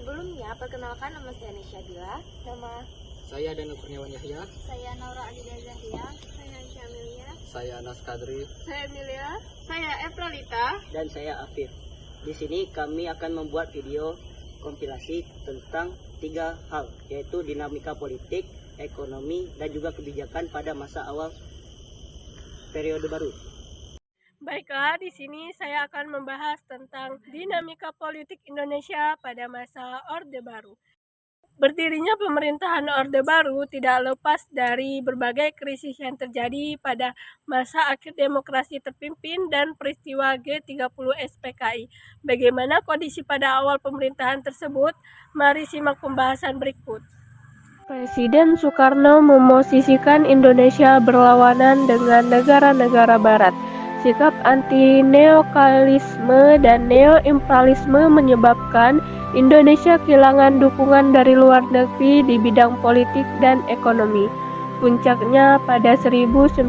Sebelumnya, perkenalkan nama saya Nesya Bila. Nama Saya Danu Kurniawan Yahya. saya Naura Adida Zahia. Saya Syamilia. Saya Anas Kadri. Saya Emilia. Saya Epralita. Dan saya Afif. Di sini kami akan membuat video kompilasi tentang 3 hal, yaitu dinamika politik, ekonomi, dan juga kebijakan pada masa awal periode baru. Baiklah, di sini saya akan membahas tentang dinamika politik Indonesia pada masa Orde Baru. Berdirinya pemerintahan Orde Baru tidak lepas dari berbagai krisis yang terjadi pada masa akhir demokrasi terpimpin dan peristiwa G30 SPKI. Bagaimana kondisi pada awal pemerintahan tersebut? Mari simak pembahasan berikut. Presiden Soekarno memosisikan Indonesia berlawanan dengan negara-negara barat. Sikap anti-neokolonialisme dan neo-imperialisme menyebabkan Indonesia kehilangan dukungan dari luar negeri di bidang politik dan ekonomi. Puncaknya pada 1965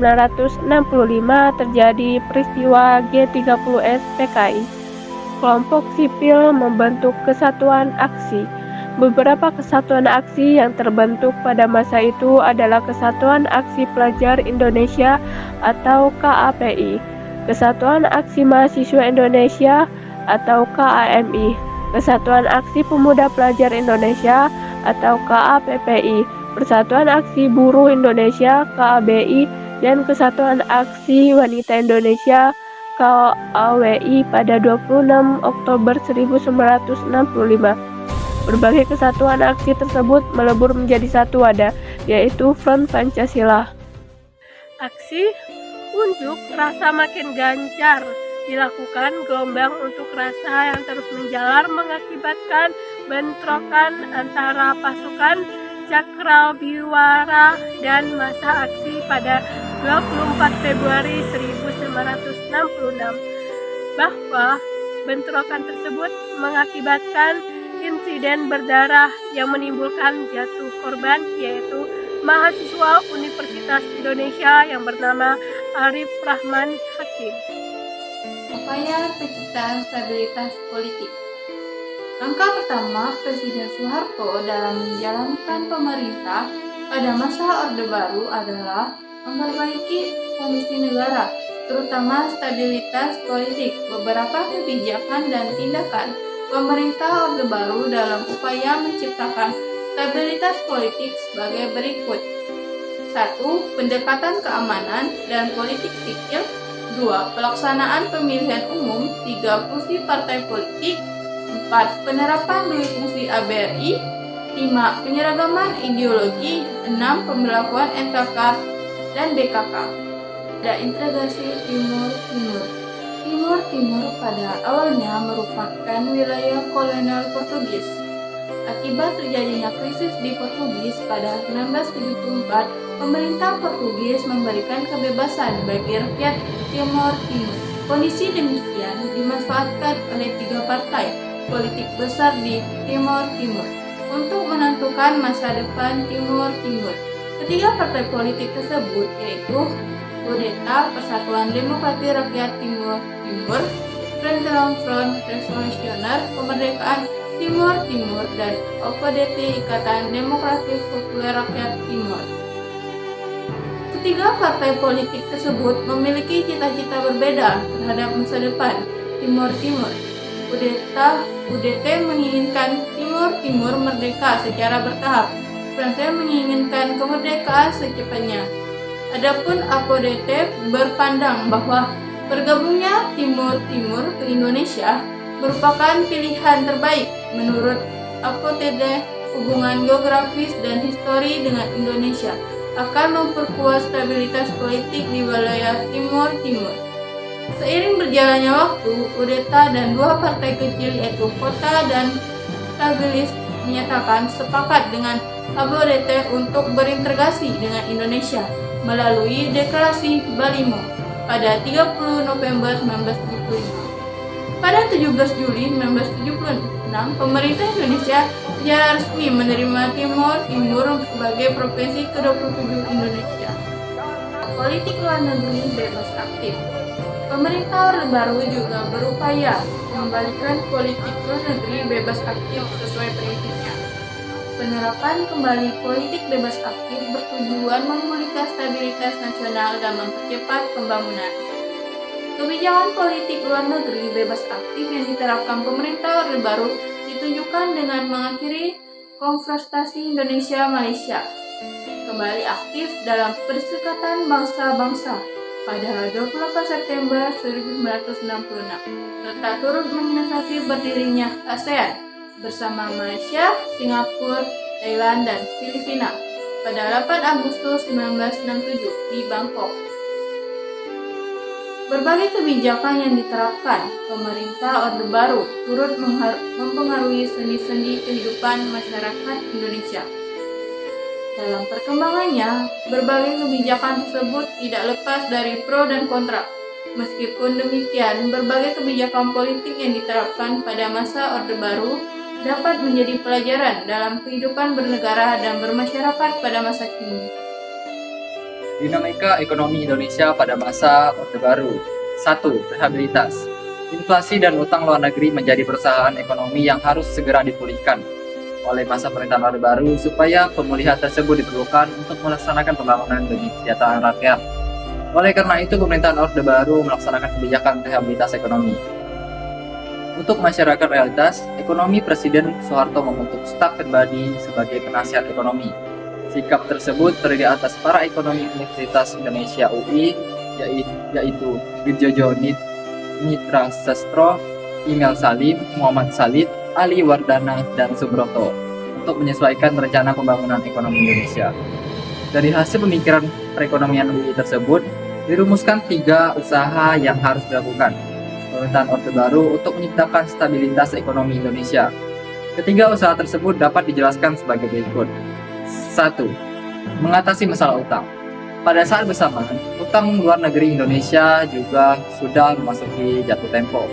terjadi peristiwa G30 SPKI. Kelompok sipil membentuk kesatuan aksi. Beberapa kesatuan aksi yang terbentuk pada masa itu adalah Kesatuan Aksi Pelajar Indonesia atau KAPI, Kesatuan Aksi Mahasiswa Indonesia atau KAMI, Kesatuan Aksi Pemuda Pelajar Indonesia atau KAPPI, Persatuan Aksi Buruh Indonesia KABI, dan Kesatuan Aksi Wanita Indonesia KAWI pada 26 Oktober 1965. Berbagai kesatuan aksi tersebut melebur menjadi satu wadah, yaitu Front Pancasila. Aksi unjuk rasa makin gencar dilakukan. Gelombang untuk rasa yang terus menjalar mengakibatkan bentrokan antara pasukan Cakrabiwara dan masa aksi pada 24 Februari 1966. Bahwa bentrokan tersebut mengakibatkan insiden berdarah yang menimbulkan jatuh korban, yaitu mahasiswa Universitas Indonesia yang bernama Arif Rahman Hakim. Upaya penciptaan stabilitas politik. Langkah pertama Presiden Soeharto dalam menjalankan pemerintah pada masa Orde Baru adalah memperbaiki kondisi negara, terutama stabilitas politik. Beberapa kebijakan dan tindakan pemerintah Orde Baru dalam upaya menciptakan stabilitas politik sebagai berikut. 1. Pendekatan keamanan dan politik sipil. 2. Pelaksanaan pemilihan umum. 3. Fungsi partai politik. 4. Penerapan dui fungsi ABRI. 5. Penyeragaman ideologi. 6. Pemberlakuan NKK dan BKK. Ada integrasi Timur-Timur. Timur pada awalnya merupakan wilayah kolonial Portugis. Akibat terjadinya krisis di Portugis pada 1974, pemerintah Portugis memberikan kebebasan bagi rakyat Timur. Kondisi demikian dimanfaatkan oleh 3 partai politik besar di Timur untuk menentukan masa depan Timur. Ketiga partai politik tersebut yaitu UDETA, Persatuan Demokrasi Rakyat Timur, Front Revolusioner Kemerdekaan Timur, dan OPDT, Ikatan Demokrasi Populer Rakyat Timur. Ketiga partai politik tersebut memiliki cita-cita berbeda terhadap masa depan Timur. UDT menginginkan Timur merdeka secara bertahap. Front menginginkan kemerdekaan secepatnya. Adapun APODT berpandang bahwa bergabungnya Timur ke Indonesia merupakan pilihan terbaik. Menurut APODT, hubungan geografis dan histori dengan Indonesia akan memperkuat stabilitas politik di wilayah Timur. Seiring berjalannya waktu, UDETA dan 2 partai kecil yaitu Kota dan Stabilis menyatakan sepakat dengan APODT untuk berintegrasi dengan Indonesia melalui Deklarasi Balimo pada 30 November 1975. Pada 17 Juli 1976, pemerintah Indonesia secara resmi menerima Timur sebagai provinsi ke-27 Indonesia. Politik luar negeri bebas aktif. Pemerintah Orde Baru juga berupaya mengembalikan politik luar negeri bebas aktif sesuai prinsipnya. Penerapan kembali politik bebas aktif bertujuan memulihkan stabilitas nasional dan mempercepat pembangunan. Kebijakan politik luar negeri bebas aktif yang diterapkan pemerintah Orde Baru ditunjukkan dengan mengakhiri konfrontasi Indonesia-Malaysia, kembali aktif dalam Perserikatan Bangsa-Bangsa pada 24 September 1966, serta turut menginisiasi berdirinya ASEAN bersama Malaysia, Singapura, Thailand, dan Filipina pada 8 Agustus 1967 di Bangkok. Berbagai kebijakan yang diterapkan pemerintah Orde Baru turut mempengaruhi sendi-sendi kehidupan masyarakat Indonesia. Dalam perkembangannya, berbagai kebijakan tersebut tidak lepas dari pro dan kontra. Meskipun demikian, berbagai kebijakan politik yang diterapkan pada masa Orde Baru dapat menjadi pelajaran dalam kehidupan bernegara dan bermasyarakat pada masa kini. Dinamika ekonomi Indonesia pada masa Orde Baru. 1. Rehabilitas. Inflasi dan utang luar negeri menjadi perusahaan ekonomi yang harus segera dipulihkan oleh masa pemerintahan Orde Baru, supaya pemulihan tersebut diperlukan untuk melaksanakan pembangunan demi kesejahteraan rakyat. Oleh karena itu, pemerintahan Orde Baru melaksanakan kebijakan rehabilitas ekonomi. Untuk masyarakat realitas ekonomi, Presiden Soeharto membentuk staf pribadi sebagai penasihat ekonomi. Sikap tersebut terdiri atas para ekonomi Universitas Indonesia UI, yaitu Widjojo Nitra Sastro, Imel Salim, Muhammad Salid, Ali Wardana, dan Subroto untuk menyesuaikan rencana pembangunan ekonomi Indonesia. Dari hasil pemikiran perekonomian UI tersebut, dirumuskan 3 usaha yang harus dilakukan pemerintahan Orde Baru untuk menciptakan stabilitas ekonomi Indonesia. Ketiga usaha tersebut dapat dijelaskan sebagai berikut. 1. Mengatasi masalah utang. Pada saat bersamaan, utang luar negeri Indonesia juga sudah memasuki jatuh tempo.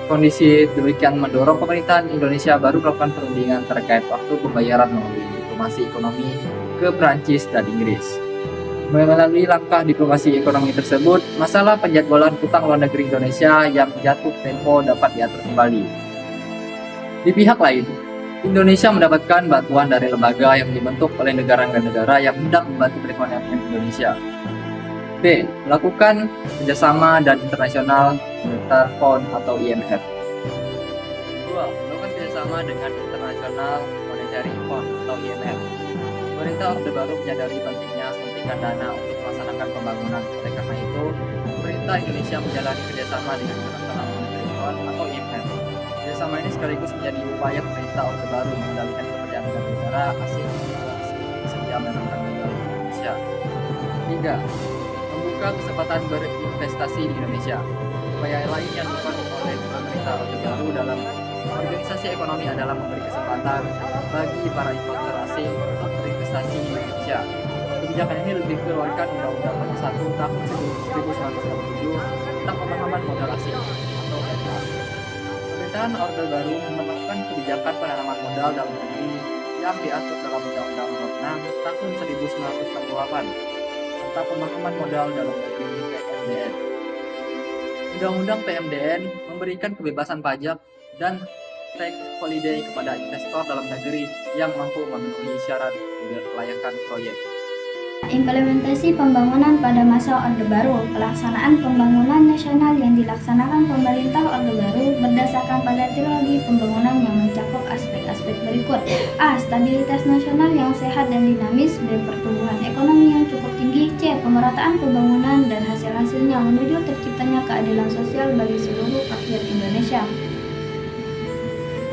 Kondisi demikian mendorong pemerintahan Indonesia baru melakukan perundingan terkait waktu pembayaran melalui diplomasi ekonomi ke Prancis dan Inggris. Melalui langkah diplomasi ekonomi tersebut, masalah penjadwalan utang luar negeri Indonesia yang jatuh tempo dapat diatur kembali. Di pihak lain, Indonesia mendapatkan bantuan dari lembaga yang dibentuk oleh negara-negara yang hendak membantu perekonomian Indonesia. B. Melakukan kerjasama dan internasional monetar fund atau IMF. 2. Melakukan kerjasama dengan International Monetary Fund atau IMF. Pemerintah Orde Baru menyadari pentingnya suntikan dana untuk melaksanakan pembangunan. Oleh karena itu, pemerintah Indonesia menjalani kerjasama dengan International Monetary Fund atau IMF. Kerjasama ini sekaligus menjadi upaya pemerintah Orde Baru mengendalikan kepercayaan negara asing yang sedia menanamkan modal di Indonesia. 3. Membuka kesempatan berinvestasi di Indonesia. Upaya lain yang dilakukan oleh pemerintah Orde Baru dalam organisasi ekonomi adalah memberi kesempatan bagi para investor asing untuk berinvestasi di Indonesia. Kebijakan ini lebih dikeluarkan Undang-Undang Nomor 1 Tahun 1967 tentang pemahaman modal asing atau MA. Pemerintahan Orde Baru menetapkan kebijakan penanaman modal dalam negeri yang diatur dalam Undang-Undang Nomor 6 Tahun 1968 tentang pemahaman modal dalam negeri PMDN. Undang-Undang PMDN memberikan kebebasan pajak dan tax holiday kepada investor dalam negeri yang mampu memenuhi syarat kelayakan proyek. Implementasi pembangunan pada masa Orde Baru. Pelaksanaan pembangunan nasional yang dilaksanakan pemerintah Orde Baru berdasarkan pada trilogi pembangunan yang mencakup aspek-aspek berikut. A. Stabilitas nasional yang sehat dan dinamis. B. Pertumbuhan ekonomi yang cukup tinggi. C. Pemerataan pembangunan dan hasil-hasilnya menuju terciptanya keadilan sosial bagi seluruh rakyat Indonesia.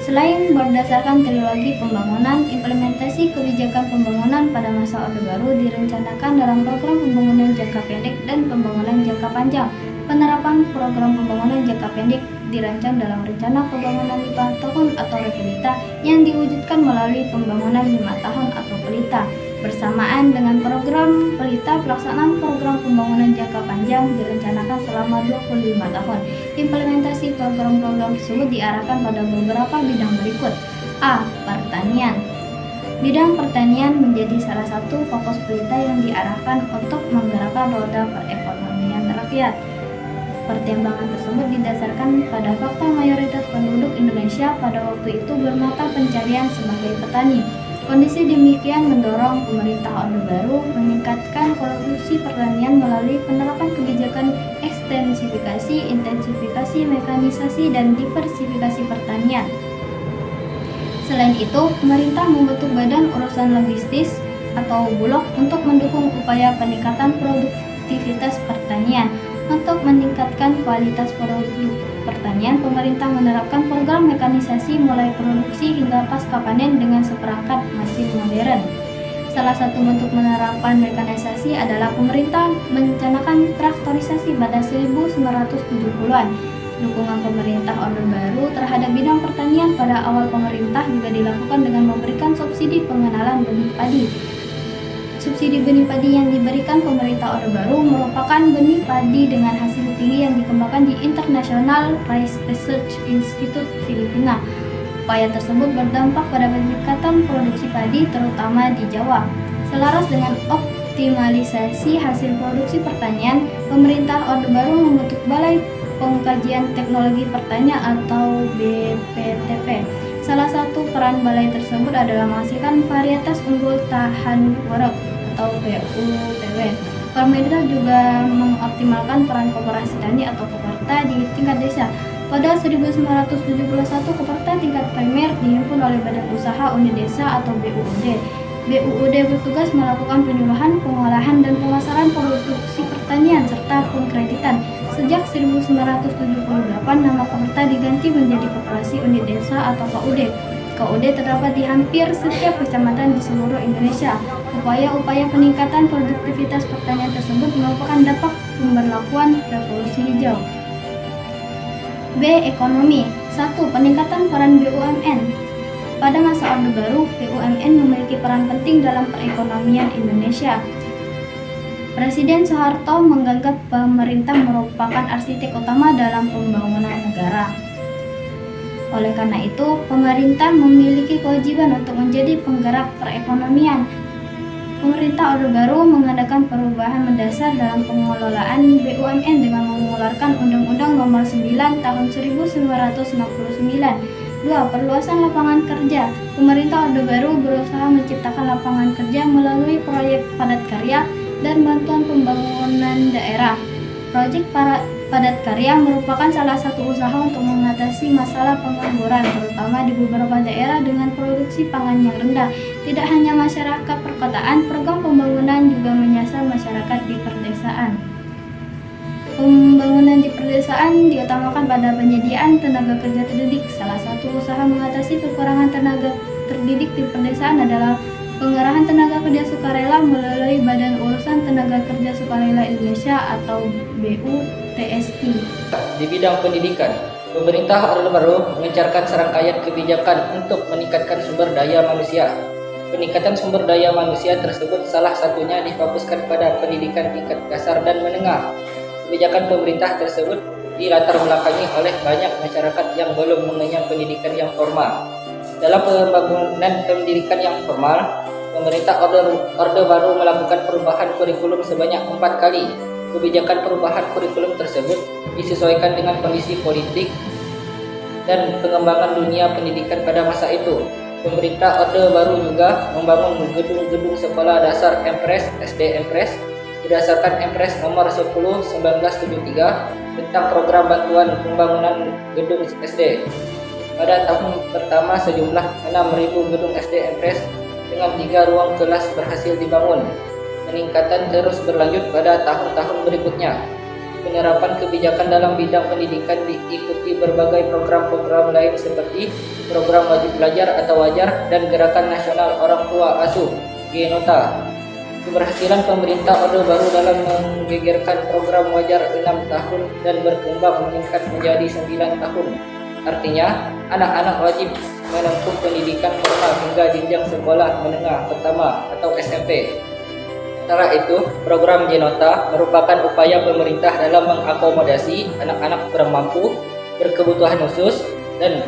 Selain berdasarkan trilogi pembangunan, implementasi kebijakan pembangunan pada masa Orde Baru direncanakan dalam program pembangunan jangka pendek dan pembangunan jangka panjang. Penerapan program pembangunan jangka pendek dirancang dalam rencana pembangunan 5 tahun atau Repelita yang diwujudkan melalui pembangunan 5 tahun atau Pelita. Bersamaan dengan program Pelita, pelaksanaan program pembangunan jangka panjang direncanakan selama 25 tahun. Implementasi program-program tersebut diarahkan pada beberapa bidang berikut. A. Pertanian. Bidang pertanian menjadi salah satu fokus Pelita yang diarahkan untuk menggerakkan roda perekonomian rakyat. Pertimbangan tersebut didasarkan pada fakta mayoritas penduduk Indonesia pada waktu itu bermata pencarian sebagai petani. Kondisi demikian mendorong pemerintah Orde Baru meningkatkan produksi pertanian melalui penerapan kebijakan ekstensifikasi, intensifikasi, mekanisasi, dan diversifikasi pertanian. Selain itu, pemerintah membentuk Badan Urusan Logistis atau Bulog untuk mendukung upaya peningkatan produktivitas pertanian. Untuk meningkatkan kualitas produk pertanian, pemerintah menerapkan program mekanisasi mulai produksi hingga pasca panen dengan seperangkat mesin modern. Salah satu bentuk menerapkan mekanisasi adalah pemerintah mencanangkan traktorisasi pada 1970-an. Dukungan pemerintah Orde Baru terhadap bidang pertanian pada awal pemerintah juga dilakukan dengan memberikan subsidi pengenalan benih padi. Subsidi benih padi yang diberikan pemerintah Orde Baru merupakan benih padi dengan hasil tinggi yang dikembangkan di International Rice Research Institute Filipina. Upaya tersebut berdampak pada peningkatan produksi padi terutama di Jawa. Selaras dengan optimalisasi hasil produksi pertanian, pemerintah Orde Baru membentuk Balai Pengkajian Teknologi Pertanian atau BPTP. Salah satu peran balai tersebut adalah menghasilkan varietas unggul tahan worok atau VUTW. Pemerintah juga mengoptimalkan peran koperasi tani atau koperta di tingkat desa. Pada 1971, koperta tingkat primer dihimpun oleh Badan Usaha Unit Desa atau BUUD. BUUD bertugas melakukan penyuluhan, pengolahan, dan pemasaran produksi pertanian serta pengkreditan. Sejak 1978, nama koperta diganti menjadi Koperasi Unit Desa atau KUD. KUD terdapat di hampir setiap kecamatan di seluruh Indonesia. Upaya-upaya peningkatan produktivitas pertanian tersebut merupakan dampak pemberlakuan revolusi hijau. B. Ekonomi. 1. Peningkatan peran BUMN. Pada masa Orde Baru, BUMN memiliki peran penting dalam perekonomian Indonesia. Presiden Soeharto menganggap pemerintah merupakan arsitek utama dalam pembangunan negara. Oleh karena itu, pemerintah memiliki kewajiban untuk menjadi penggerak perekonomian. Pemerintah Orde Baru mengadakan perubahan mendasar dalam pengelolaan BUMN dengan mengeluarkan Undang-Undang Nomor 9 Tahun 1969. 2. Perluasan lapangan kerja. Pemerintah Orde Baru berusaha menciptakan lapangan kerja melalui proyek padat karya dan bantuan pembangunan daerah. Proyek padat karya merupakan salah satu usaha untuk mengatasi masalah pengangguran, terutama di beberapa daerah dengan produksi pangan yang rendah. Tidak hanya masyarakat perkotaan, program pembangunan juga menyasar masyarakat di perdesaan. Pembangunan di perdesaan diutamakan pada penyediaan tenaga kerja terdidik. Salah satu usaha mengatasi kekurangan tenaga terdidik di perdesaan adalah pengerahan tenaga kerja sukarela melalui Badan Urusan Tenaga Kerja Sukarela Indonesia atau BUTSI. Di bidang pendidikan, pemerintah Orde Baru mengencarkan serangkaian kebijakan untuk meningkatkan sumber daya manusia. Peningkatan sumber daya manusia tersebut salah satunya difokuskan pada pendidikan tingkat dasar dan menengah. Kebijakan pemerintah tersebut dilatar belakangi oleh banyak masyarakat yang belum mengenyam pendidikan yang formal. Dalam pembangunan pendidikan yang formal, pemerintah Orde Baru melakukan perubahan kurikulum sebanyak 4 kali. Kebijakan perubahan kurikulum tersebut disesuaikan dengan kondisi politik dan pengembangan dunia pendidikan pada masa itu. Pemerintah Orde Baru juga membangun gedung-gedung sekolah dasar Empres, SD Empres, berdasarkan Empres nomor 10/1973 tentang program bantuan pembangunan gedung SD. Pada tahun pertama sejumlah 6.000 gedung SD Empres dengan 3 ruang kelas berhasil dibangun. Peningkatan terus berlanjut pada tahun-tahun berikutnya. Penerapan kebijakan dalam bidang pendidikan diikuti berbagai program-program lain seperti program wajib belajar atau wajar dan Gerakan Nasional Orang Tua Asuh (GNOTA). Keberhasilan pemerintah Orde Baru dalam menggegerkan program wajar 6 tahun dan berkembang meningkat menjadi 9 tahun. Artinya, anak-anak wajib menempuh pendidikan formal hingga jenjang sekolah menengah pertama atau SMP. Sementara itu, program GNOTA merupakan upaya pemerintah dalam mengakomodasi anak-anak kurang mampu, berkebutuhan khusus, dan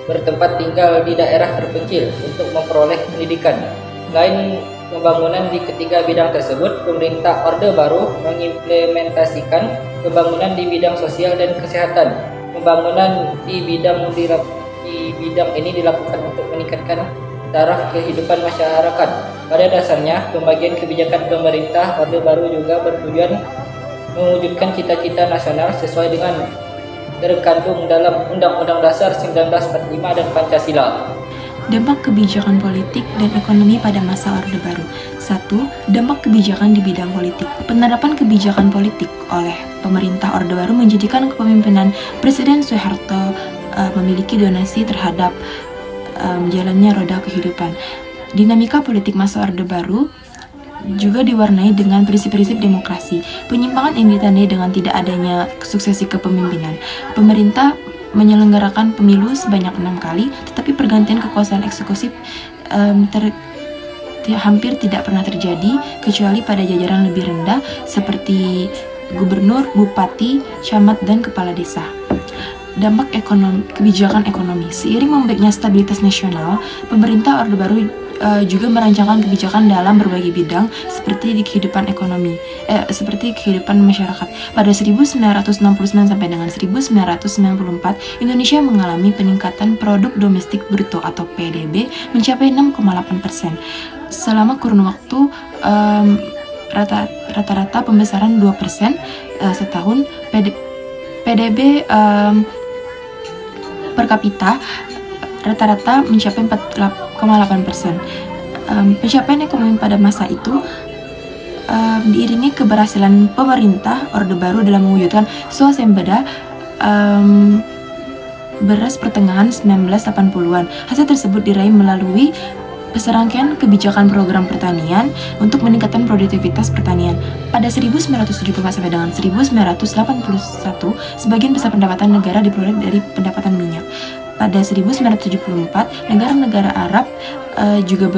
bertempat tinggal di daerah terpencil untuk memperoleh pendidikan. Selain pembangunan di ketiga bidang tersebut, pemerintah Orde Baru mengimplementasikan pembangunan di bidang sosial dan kesehatan. Pembangunan di bidang ini dilakukan untuk meningkatkan taraf kehidupan masyarakat. Pada dasarnya, pembagian kebijakan pemerintah Orde Baru juga bertujuan mewujudkan cita-cita nasional sesuai dengan terkandung dalam Undang-Undang Dasar 1945 dan Pancasila. Dampak kebijakan politik dan ekonomi pada masa Orde Baru. 1. Dampak kebijakan di bidang politik. Penerapan kebijakan politik oleh pemerintah Orde Baru menjadikan kepemimpinan Presiden Soeharto memiliki donasi terhadap jalannya roda kehidupan. Dinamika politik masa Orde Baru juga diwarnai dengan prinsip-prinsip demokrasi. Penyimpangan yang ditandai dengan tidak adanya suksesi kepemimpinan. Pemerintah menyelenggarakan pemilu sebanyak 6 kali, tetapi pergantian kekuasaan eksekutif hampir tidak pernah terjadi kecuali pada jajaran lebih rendah seperti gubernur, bupati, camat, dan kepala desa. Dampak kebijakan ekonomi. Seiring membaiknya stabilitas nasional, pemerintah Orde Baru juga merancangkan kebijakan dalam berbagai bidang seperti di kehidupan ekonomi, seperti kehidupan masyarakat. Pada 1969 sampai dengan 1994, Indonesia mengalami peningkatan produk domestik bruto atau PDB mencapai 6,8%. Selama kurun waktu rata-rata pembesaran 2% setahun. PDB per kapita rata-rata mencapai 4,8%. Pencapaian ekonomi pada masa itu diiringi keberhasilan pemerintah Orde Baru dalam mewujudkan swasembada beras pertengahan 1980-an. Hasil tersebut diraih melalui serangkaian kebijakan program pertanian untuk meningkatkan produktivitas pertanian. Pada 1974 sampai dengan 1981, sebagian besar pendapatan negara diperoleh dari pendapatan minyak. Pada 1974, negara-negara Arab juga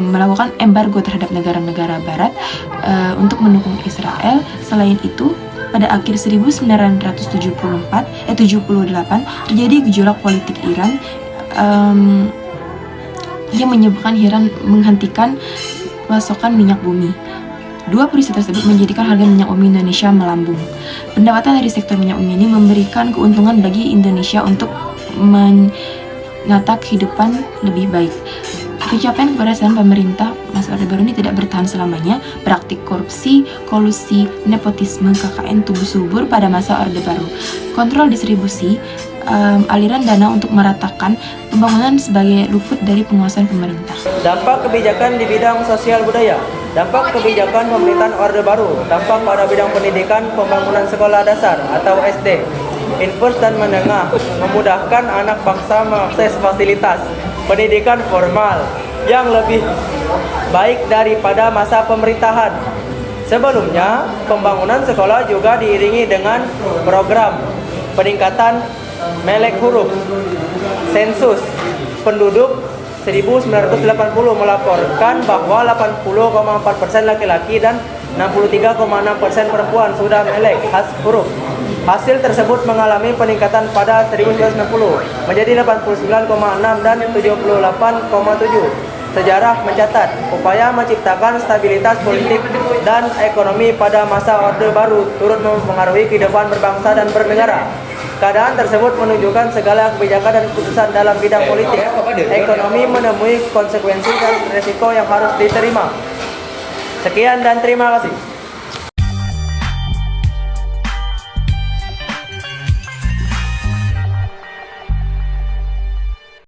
melakukan embargo terhadap negara-negara Barat untuk mendukung Israel. Selain itu, pada akhir 1978 terjadi gejolak politik Iran yang menyebabkan Iran menghentikan pasokan minyak bumi. Dua peristiwa tersebut menjadikan harga minyak bumi Indonesia melambung. Pendapatan dari sektor minyak bumi ini memberikan keuntungan bagi Indonesia untuk menata kehidupan lebih baik. Pencapaian keberhasilan pemerintah masa Orde Baru ini tidak bertahan selamanya. Praktik korupsi, kolusi, nepotisme, KKN tumbuh subur pada masa Orde Baru. Kontrol distribusi, aliran dana untuk meratakan pembangunan sebagai luput dari penguasaan pemerintah. Dampak kebijakan di bidang sosial budaya. Dampak kebijakan pemerintahan Orde Baru. Dampak pada bidang pendidikan, pembangunan sekolah dasar atau SD, infus dan menengah, memudahkan anak bangsa mengakses fasilitas pendidikan formal yang lebih baik daripada masa pemerintahan sebelumnya. Pembangunan sekolah juga diiringi dengan program peningkatan melek huruf. Sensus penduduk 1980 melaporkan bahwa 80,4% laki-laki dan 63,6% perempuan sudah melek huruf. Hasil tersebut mengalami peningkatan pada 1990 menjadi 89,6 dan 78,7. Sejarah mencatat upaya menciptakan stabilitas politik dan ekonomi pada masa Orde Baru turut mempengaruhi kehidupan berbangsa dan bernegara. Keadaan tersebut menunjukkan segala kebijakan dan keputusan dalam bidang politik ekonomi menemui konsekuensi dan resiko yang harus diterima. Sekian dan terima kasih.